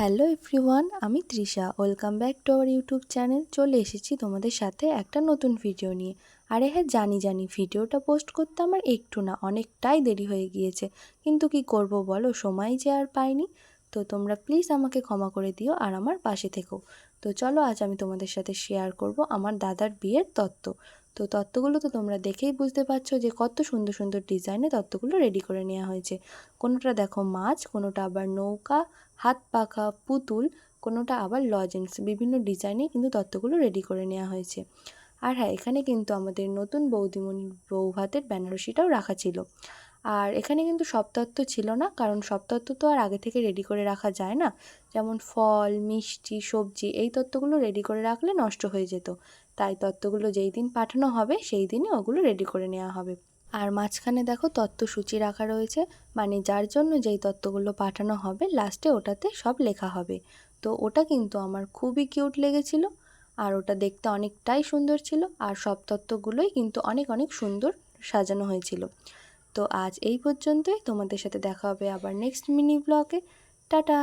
Hello everyone, আমি Trisha. Welcome back to our YouTube channel. চলে এসেছি তোমাদের সাথে একটা নতুন ভিডিও নিয়ে। আরে হ্যাঁ, জানি ভিডিওটা পোস্ট করতে আমার একটু না অনেকটাই দেরি হয়ে গিয়েছে, কিন্তু কি করব বলো, সময় যে আর পাইনি। তো তোমরা প্লিজ আমাকে ক্ষমা করে দিও আর আমার পাশে থেকো। তো চলো, আজ আমি তোমাদের সাথে শেয়ার করব আমার দাদার বিয়ের তত্ত্ব। তো তত্ত্বগুলো তো তোমরা দেখেই বুঝতে পারছো যে কত সুন্দর সুন্দর ডিজাইনে তত্ত্বগুলো রেডি করে নেওয়া হয়েছে। কোনোটা দেখো মাছ, কোনোটা আবার নৌকা, হাত পাখা, পুতুল, কোনোটা আবার লজেন্স। বিভিন্ন ডিজাইনে কিন্তু তত্ত্বগুলো রেডি করে নেওয়া হয়েছে। আর হ্যাঁ, এখানে কিন্তু আমাদের নতুন বৌদিমণির বউ ভাতের বেনারসিটাও রাখা ছিল। আর এখানে কিন্তু সব তত্ত্ব ছিল না, কারণ সব তত্ত্ব তো আর আগে থেকে রেডি করে রাখা যায় না। যেমন ফল, মিষ্টি, সবজি, এই তত্ত্বগুলো রেডি করে রাখলে নষ্ট হয়ে যেত। তাই তত্ত্বগুলো যেই দিন পাঠানো হবে সেই দিনই ওগুলো রেডি করে নেওয়া হবে। আর মাঝখানে দেখো তত্ত্বসূচি রাখা রয়েছে, মানে যার জন্য যেই তত্ত্বগুলো পাঠানো হবে লাস্টে ওটাতে সব লেখা হবে। তো ওটা কিন্তু আমার খুবই কিউট লেগেছিল, আর ওটা দেখতে অনেকটাই সুন্দর ছিল। আর সব তত্ত্বগুলোই কিন্তু অনেক অনেক সুন্দর সাজানো হয়েছিল। তো আজ এই পর্যন্তই। তোমাদের সাথে দেখা হবে আবার নেক্সট মিনি ব্লগে। টাটা।